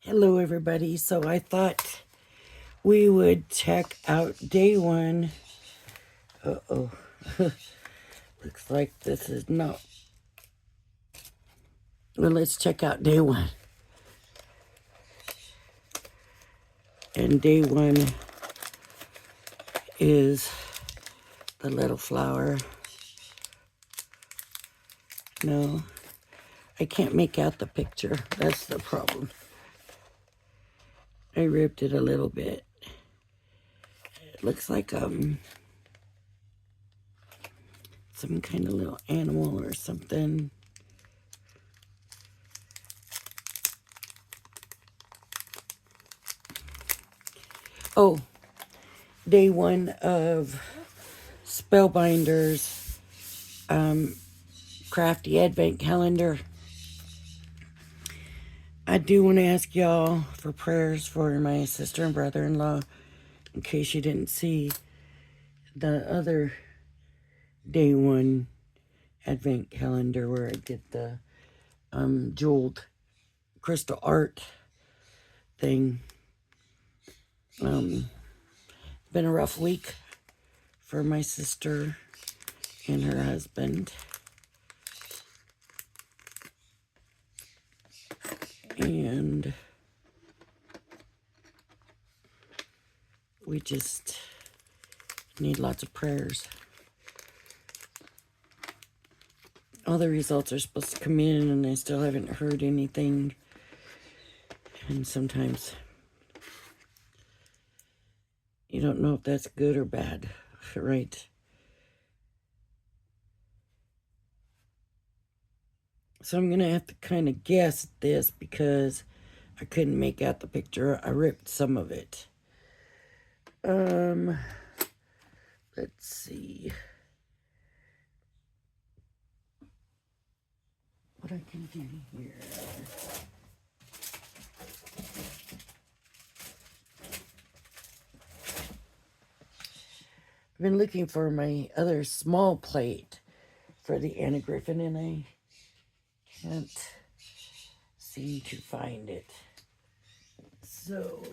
Hello, everybody. So I thought we would check out day one. Uh-oh. Looks like this is not. Well, let's check out day one. And day one is the little flower. No, I can't make out the picture. That's the problem. I ripped it a little bit. It looks like some kind of little animal or something. Oh, day one of Spellbinders crafty advent calendar. I do want to ask y'all for prayers for my sister and brother-in-law in case you didn't see the other day one advent calendar where I did the jeweled crystal art thing. Been a rough week for my sister and her husband. And we just need lots of prayers. All the results are supposed to come in and I still haven't heard anything. And sometimes you don't know if that's good or bad, right? So I'm going to have to kind of guess this because I couldn't make out the picture. I ripped some of it. Let's see what I can do here. I've been looking for my other small plate for the Anna Griffin and I can't seem to find it. So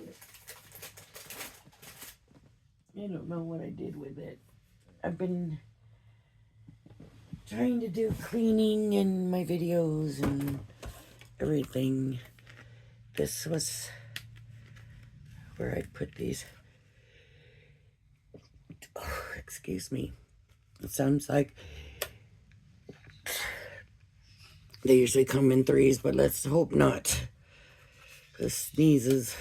I don't know what I did with it. I've been trying to do cleaning in my videos and everything. This was where I put these. Oh, excuse me. It sounds like they usually come in threes, but let's hope not. The sneezes.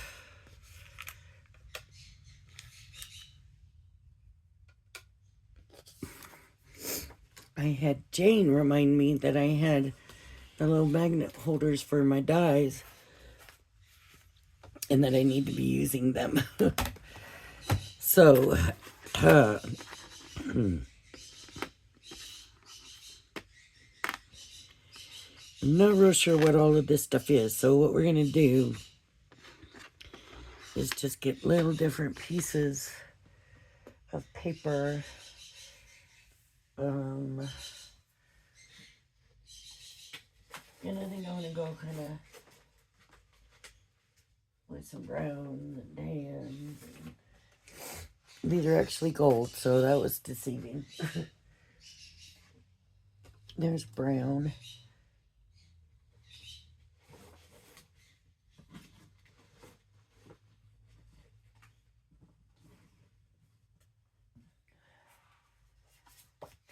I had Jane remind me that I had the little magnet holders for my dies and that I need to be using them. So, I'm not real sure what all of this stuff is. So what we're going to do is just get little different pieces of paper. And I think I'm going to go kind of with some brown and tans. These are actually gold, so that was deceiving. There's brown.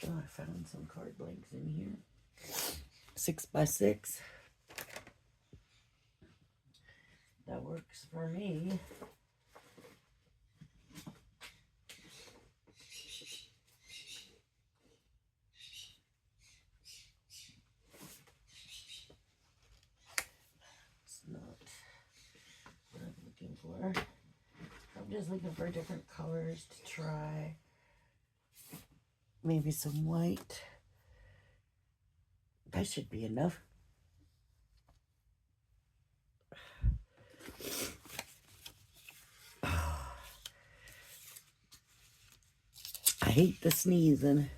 Oh, I found some card blanks in here. 6 by 6. That works for me. It's not what I'm looking for. I'm just looking for different colors to try. Maybe some white. That should be enough. I hate the sneezing.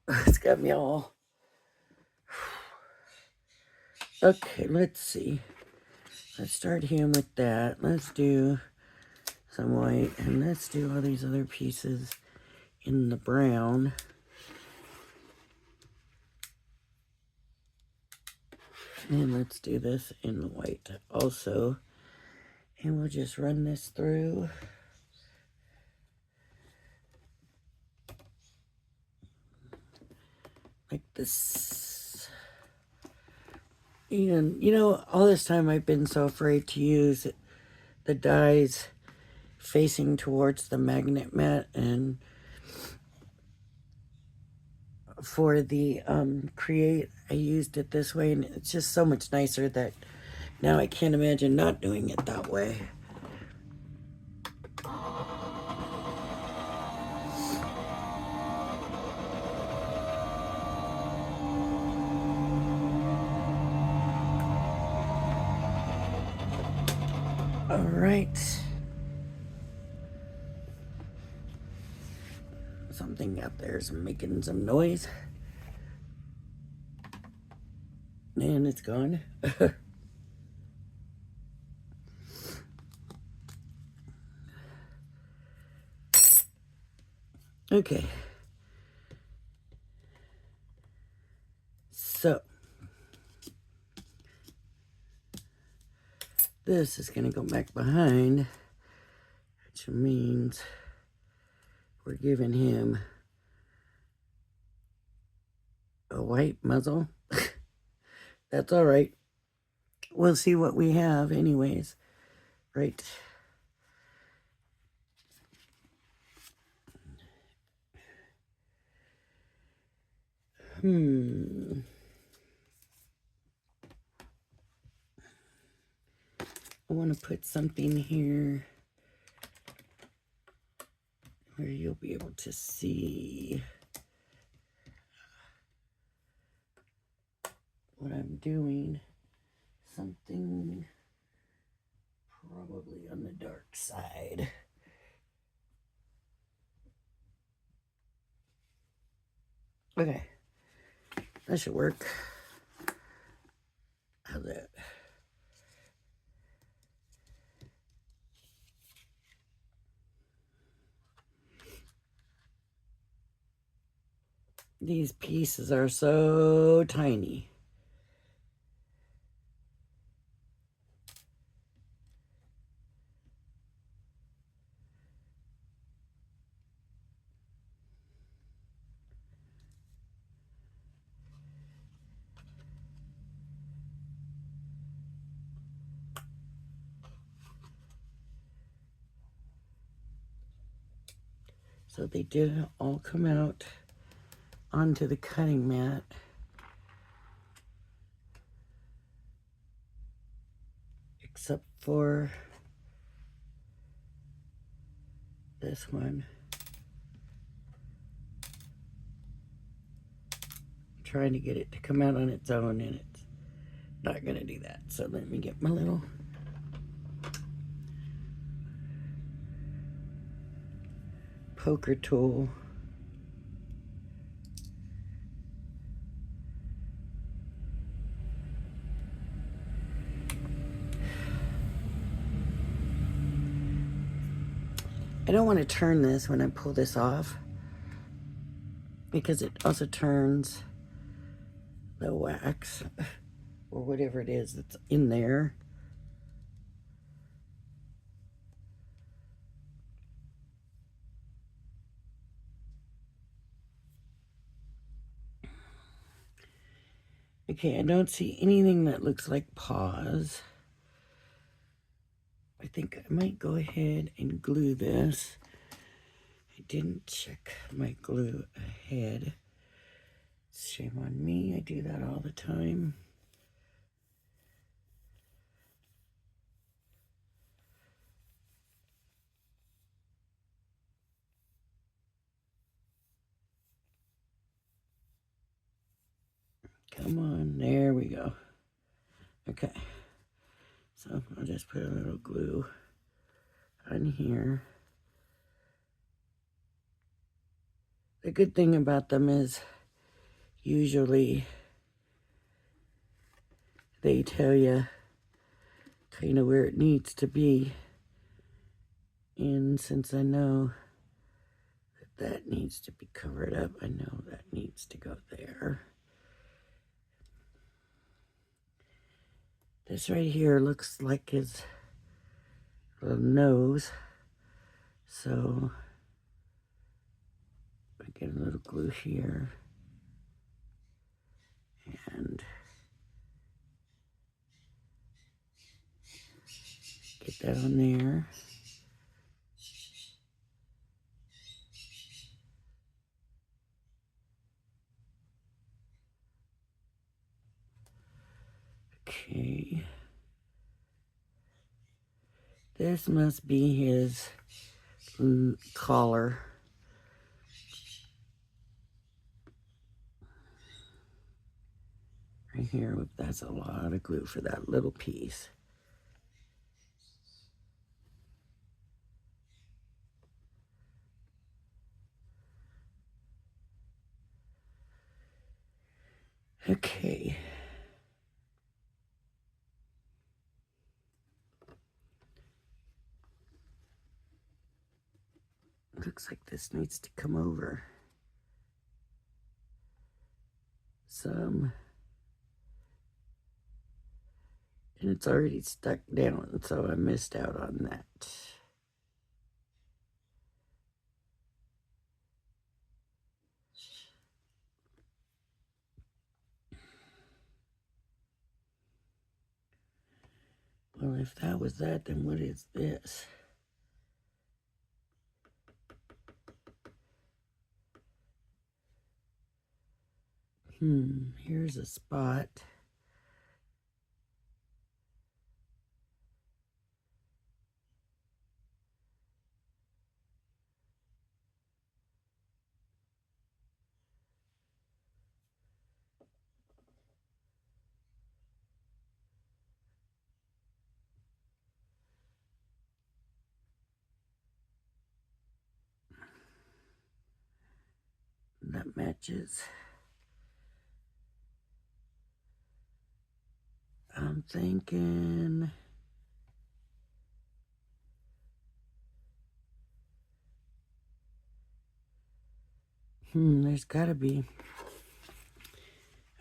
It's got me all Okay, let's see. Let's start him with that. Let's do some white, and let's do all these other pieces in the brown. And let's do this in the white also. And we'll just run this through. Like this. And, you know, all this time I've been so afraid to use the dies facing towards the magnet mat, and for the create I used it this way, and it's just so much nicer that now I can't imagine not doing it that way. All right. Something out there is making some noise. And it's gone. Okay. So this is going to go back behind, which means we're giving him a white muzzle. That's all right. We'll see what we have anyways. Right. I want to put something here where you'll be able to see what I'm doing. Something probably on the dark side. Okay, that should work. How's that? These pieces are so tiny. So they did all come out onto the cutting mat. Except for this one. I'm trying to get it to come out on its own, and it's not going to do that. So let me get my little poker tool. I don't want to turn this when I pull this off, because it also turns the wax or whatever it is that's in there. Okay, I don't see anything that looks like paws. I think I might go ahead and glue this. I didn't check my glue ahead. Shame on me, I do that all the time. Come on, there we go. Okay, so I'll just put a little glue on here. The good thing about them is usually they tell you kind of where it needs to be. And since I know that needs to be covered up, I know that needs to go there. This right here looks like his little nose. So I get a little glue here and get that on there. Okay. This must be his collar. Right here, that's a lot of glue for that little piece. Okay. Looks like this needs to come over some. And it's already stuck down, so I missed out on that. Well, if that was that, then what is this? Here's a spot. That matches. I'm thinking there's gotta be,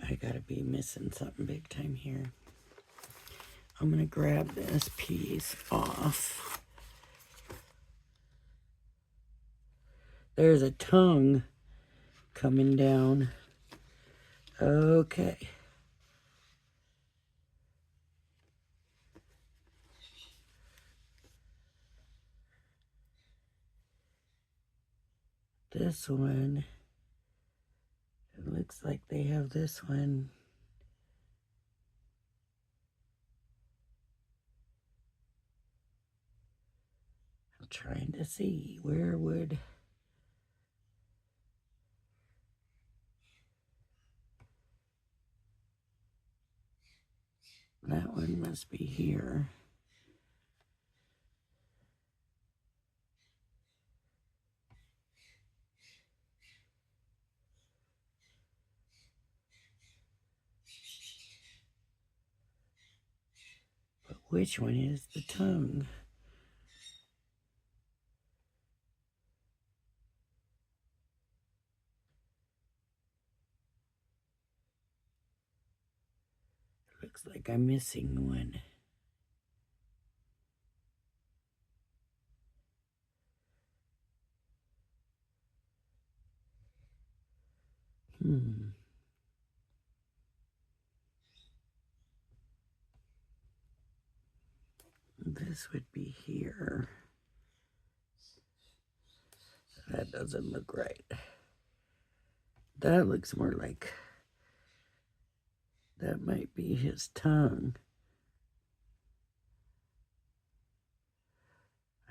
I gotta be missing something big time here. I'm gonna grab this piece off. There's a tongue coming down. Okay. This one, it looks like they have this one. I'm trying to see where would that one must be here. But which one is the tongue? Looks like I'm missing one. This would be here. That doesn't look right. That looks more like that might be his tongue.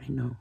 I know.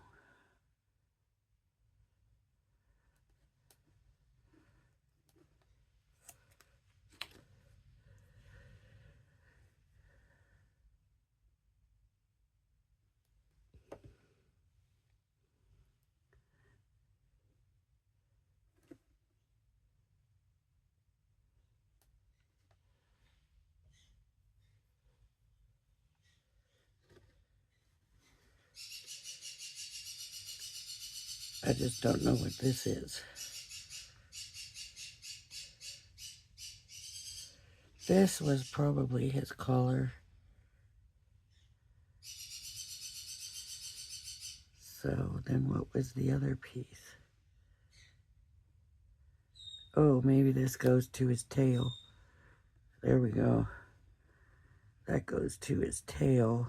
I just don't know what this is. This was probably his collar. So then what was the other piece? Oh, maybe this goes to his tail. There we go. That goes to his tail.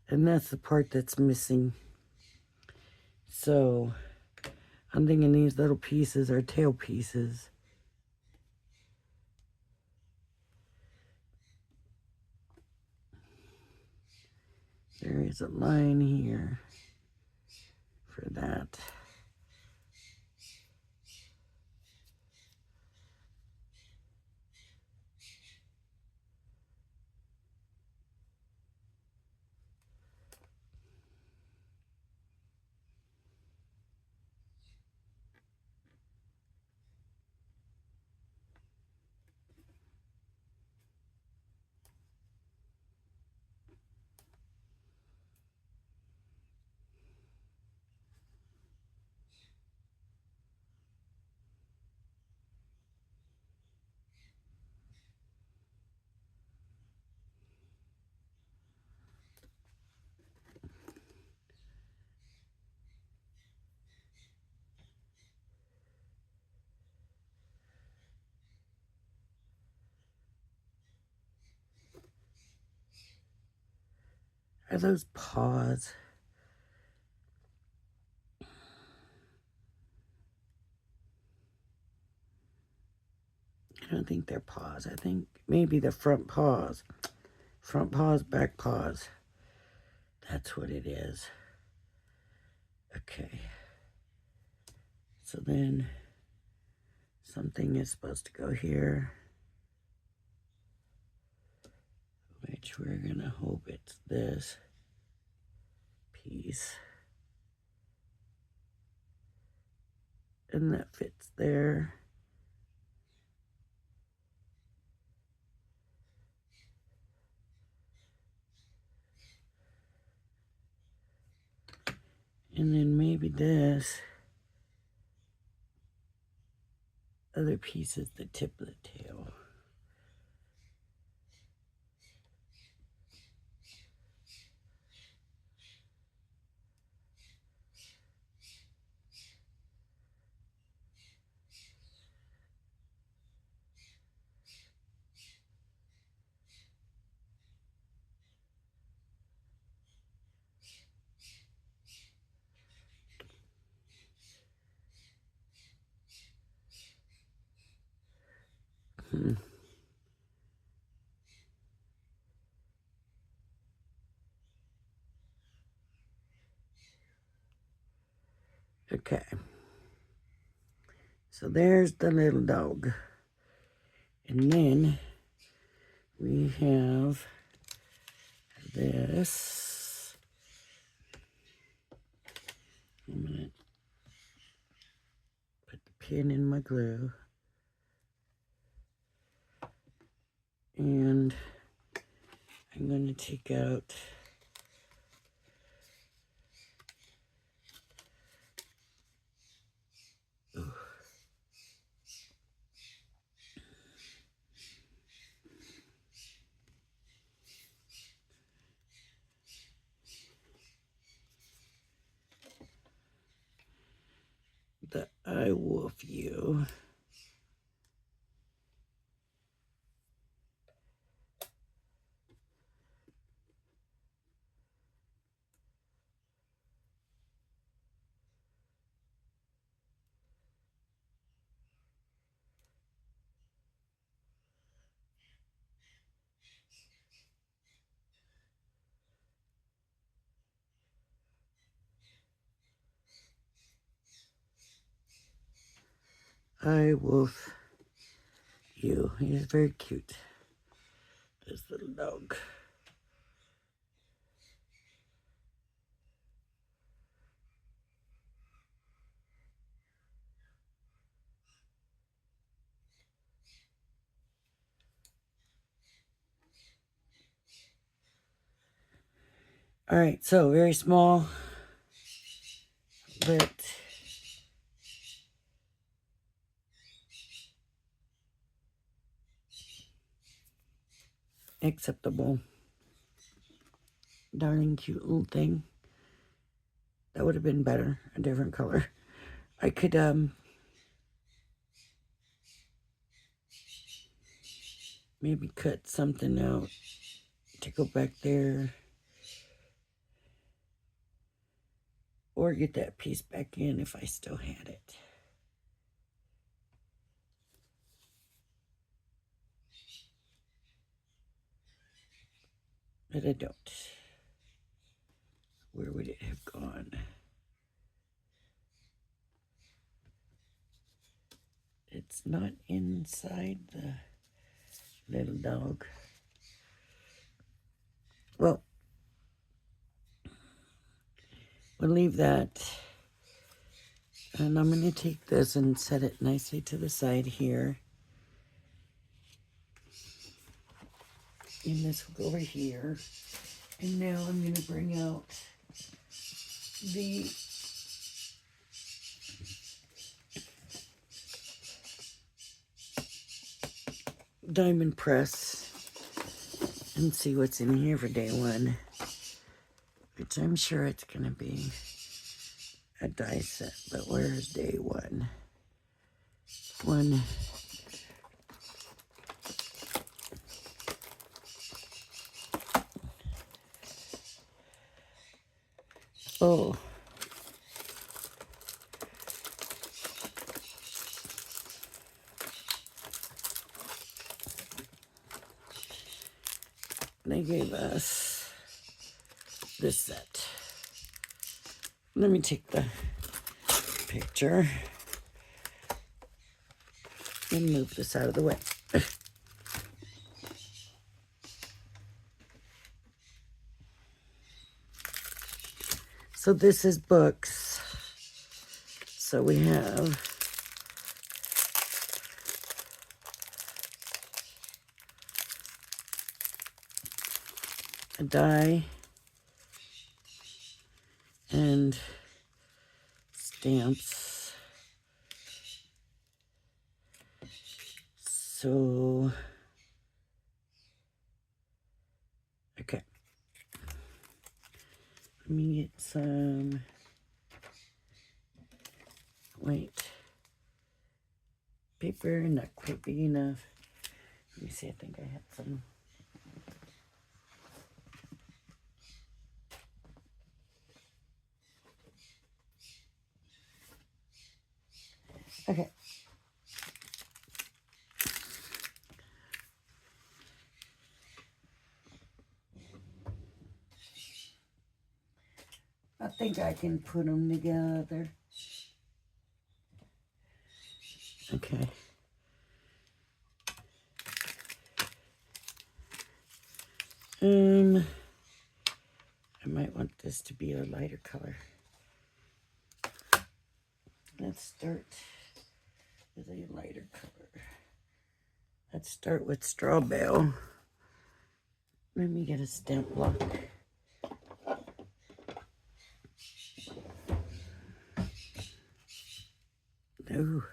And that's the part that's missing. So I'm thinking these little pieces are tail pieces. There is a line here for that. Are those paws? I don't think they're paws. I think maybe the front paws. Front paws, back paws. That's what it is. Okay. So then something is supposed to go here, which we're going to hope it's this piece. And that fits there. And then maybe this other piece is the tip of the tail. Okay. So there's the little dog. And then we have this. I'm going to put the pin in my glue. And I'm going to take out the I wolf you. I wolf you. He's very cute. This little dog. All right, so very small, but acceptable. Darling cute little thing. That would have been better, a different color. I could maybe cut something out to go back there, or get that piece back in if I still had it. But I don't. Where would it have gone? It's not inside the little dog. Well, we'll leave that. And I'm going to take this and set it nicely to the side here. And this will go over here. And now I'm going to bring out the diamond press and see what's in here for day one, which I'm sure it's going to be a die set. But where's day one? Oh, they gave us this set. Let me take the picture and move this out of the way. So this is books. So we have a die and stamps. So, okay. Let me get some, wait, paper, not quite big enough. Let me see, I think I had some. Okay. I think I can put them together. Okay. I might want this to be a lighter color. Let's start with a lighter color. Let's start with Straw Bale. Let me get a stamp block. Ooh.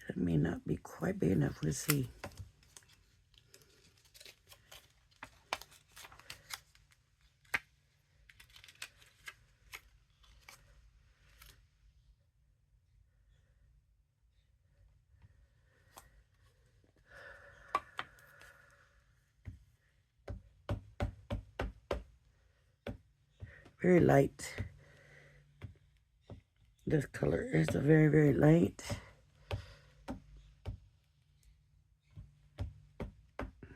That may not be quite big enough. Let's see. Very light. This color is a very, very light.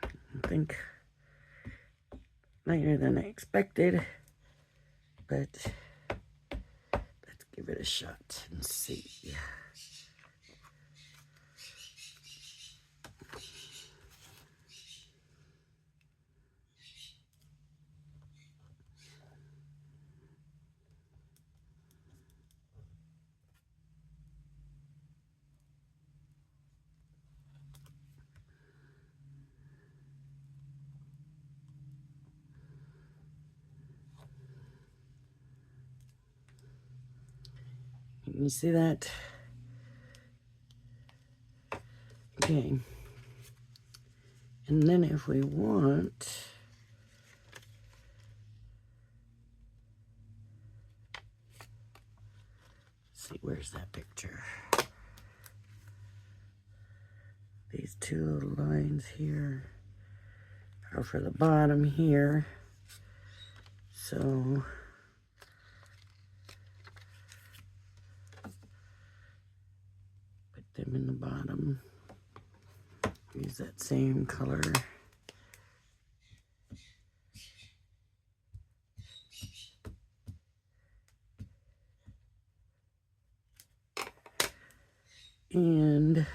I think lighter than I expected, but let's give it a shot and see. You see that? Okay. And then if we want, let's see, where's that picture? These two little lines here are for the bottom here. So put them in the bottom. Use that same color. And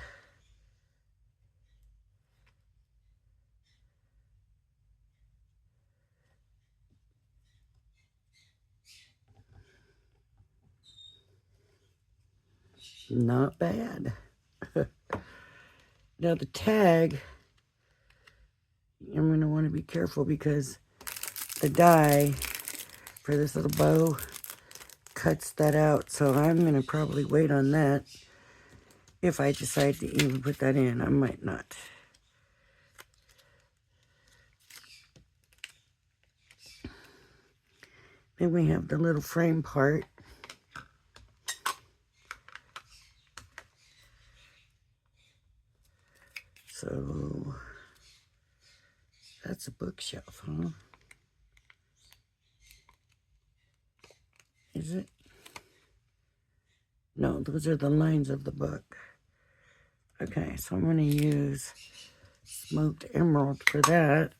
not bad. Now the tag, I'm going to want to be careful because the die for this little bow cuts that out. So I'm going to probably wait on that. If I decide to even put that in, I might not. Then we have the little frame part. So that's a bookshelf, huh? Is it? No, those are the lines of the book. Okay, so I'm going to use smoked emerald for that.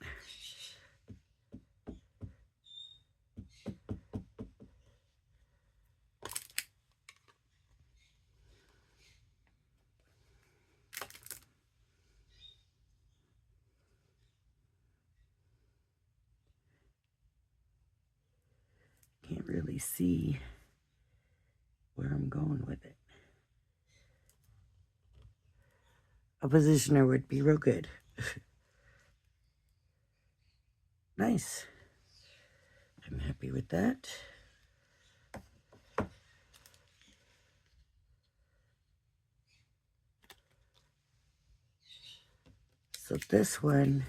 Can't really see where I'm going with it. A positioner would be real good. Nice. I'm happy with that. So this one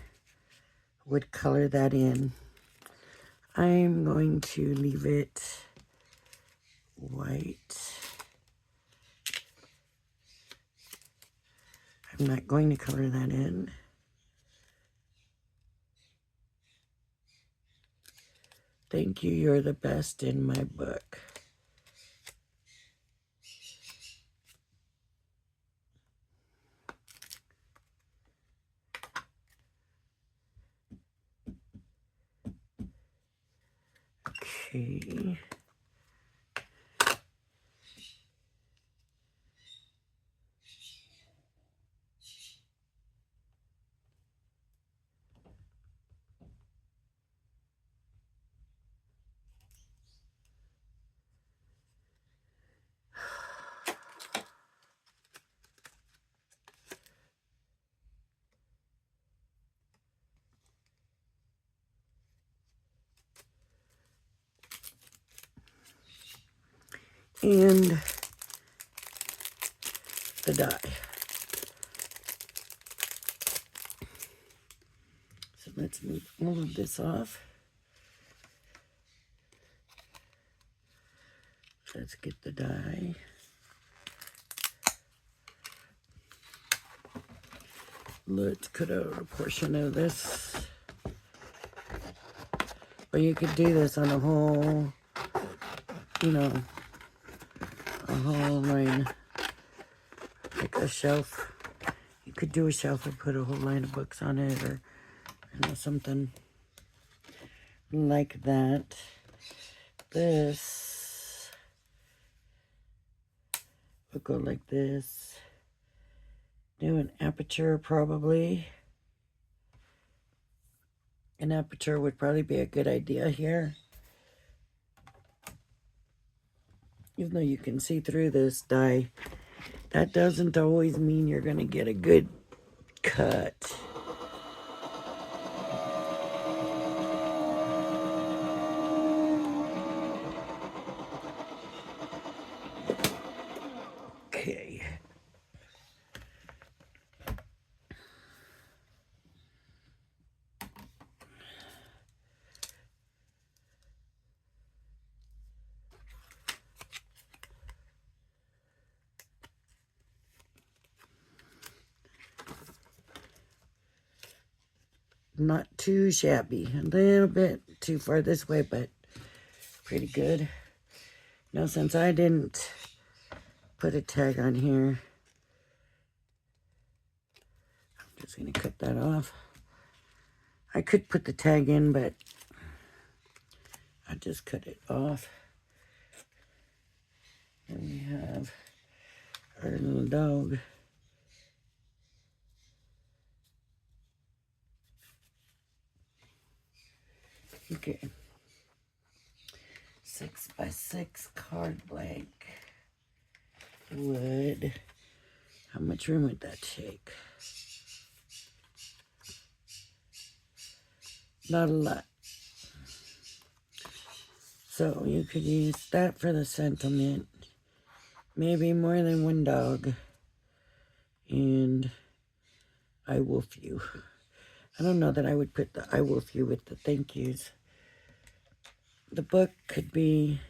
would color that in. I'm going to leave it white. I'm not going to color that in. Thank you, you're the best in my book. Okay. And the die. So let's move all of this off. Let's get the die. Let's cut out a portion of this. Or you could do this on a whole, a whole line, like a shelf. You could do a shelf and put a whole line of books on it, or something like that. This would go like this. Do an aperture probably. An aperture would probably be a good idea here. Even though you can see through this die, that doesn't always mean you're going to get a good cut. Not too shabby. A little bit too far this way, but pretty good. Now, since I didn't put a tag on here, I'm just going to cut that off. I could put the tag in, but I just cut it off. And we have our little dog. Okay. 6x6 card blank. Wood. How much room would that take? Not a lot. So you could use that for the sentiment. Maybe more than one dog. And I wolf you. I don't know that I would put the I wolf you with the thank yous. The book could be,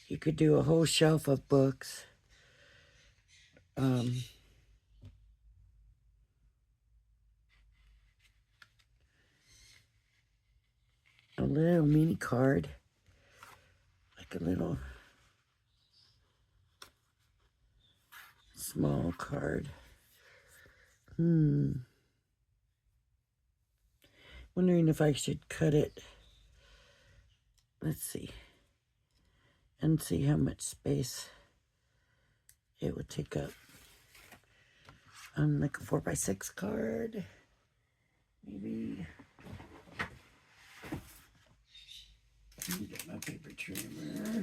you could do a whole shelf of books. A little mini card. Like a little small card. Wondering if I should cut it. Let's see. And see how much space it would take up. Like a 4x6 card. Maybe. Let me get my paper trimmer.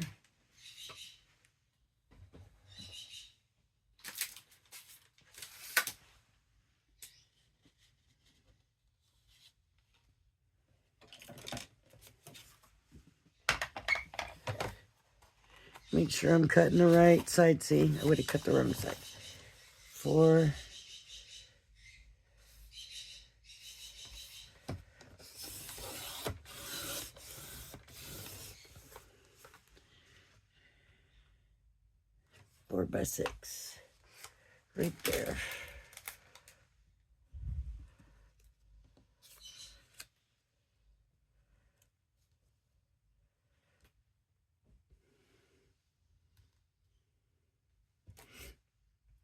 Make sure I'm cutting the right side. See, I would have cut the wrong side. 4. Four by 6. Right there.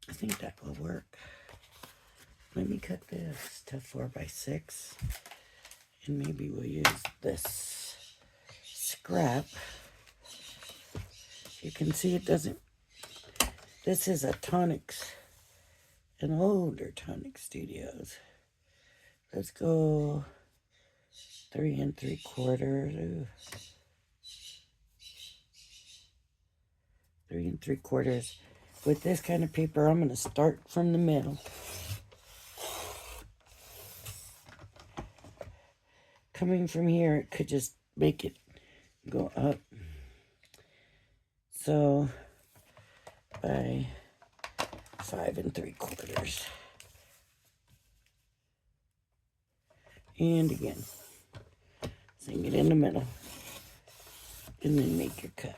I think that will work. Let me cut this to 4x6. And maybe we'll use this scrap. You can see it doesn't. This is a Tonics, an older Tonic Studios. Let's go 3 3/4. Ooh. 3 3/4. With this kind of paper, I'm going to start from the middle. Coming from here, it could just make it go up. So, by 5 3/4. And again, sing it in the middle. And then make your cut.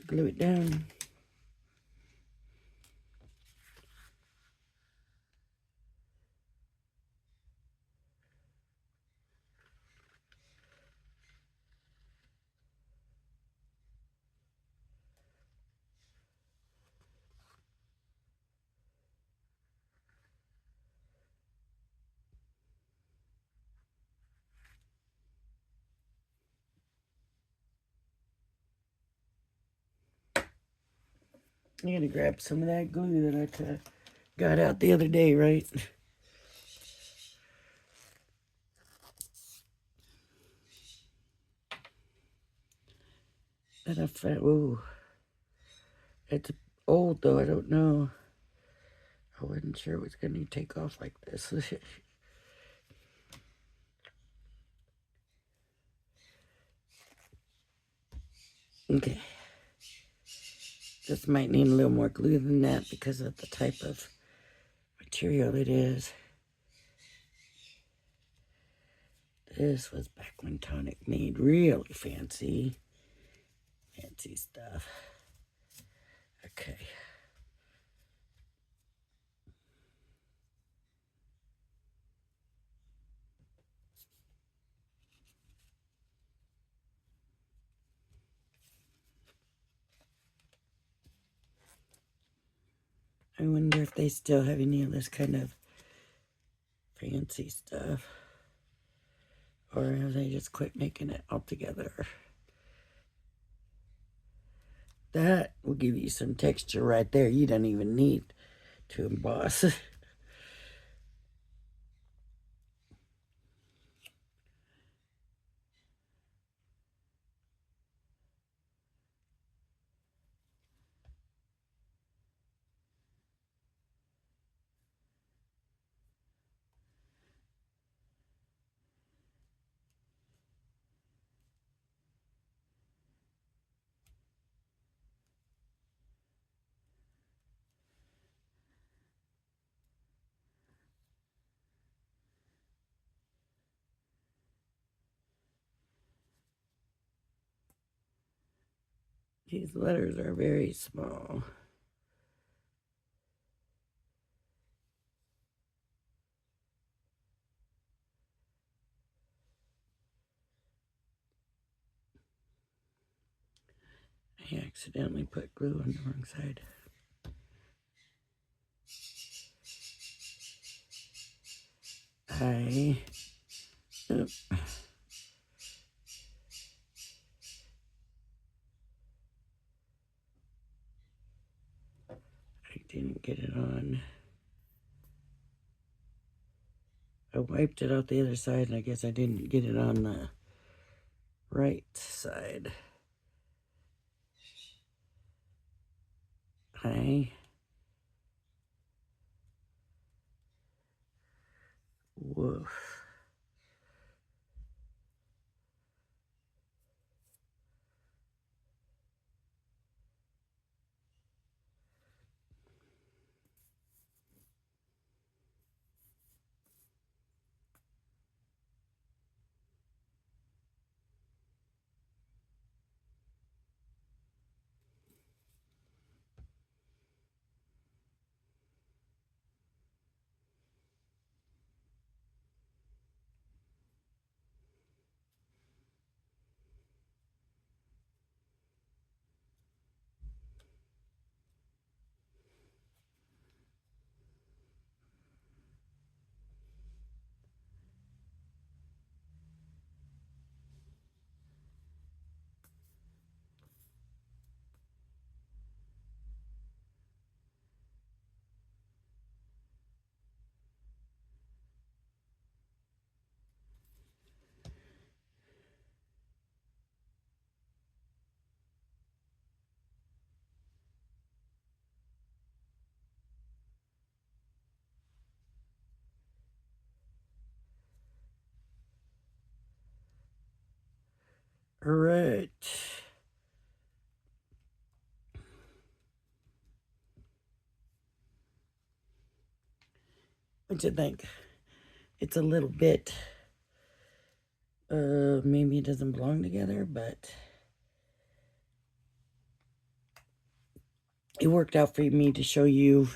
Glue it down. I'm going to grab some of that glue that I got out the other day, right? That I found. Ooh. It's old, though. I don't know. I wasn't sure it was going to take off like this. Okay. This might need a little more glue than that because of the type of material it is. This was back when Tonic made really fancy stuff. Okay. I wonder if they still have any of this kind of fancy stuff. Or have they just quit making it altogether? That will give you some texture right there. You don't even need to emboss. These letters are very small. I accidentally put glue on the wrong side. I didn't get it on. I wiped it out the other side, and I guess I didn't get it on the right side. Woof. All right. What you think? It's a little bit, maybe it doesn't belong together, but it worked out for me to show you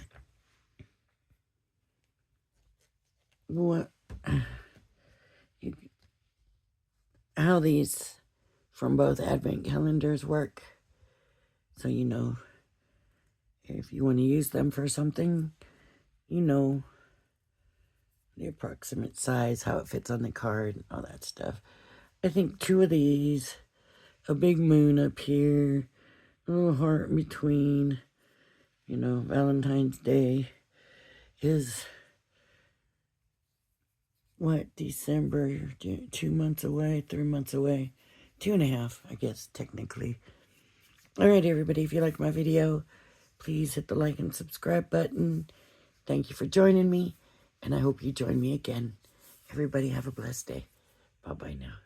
what, how these from both advent calendars work. So you know, if you want to use them for something, you know the approximate size, how it fits on the card, and all that stuff. I think 2 of these, a big moon up here, a little heart in between, you know, Valentine's Day is, what, December, 2 months away, 3 months away, 2.5, I guess, technically. Alright, everybody, if you like my video, please hit the like and subscribe button. Thank you for joining me, and I hope you join me again. Everybody have a blessed day. Bye-bye now.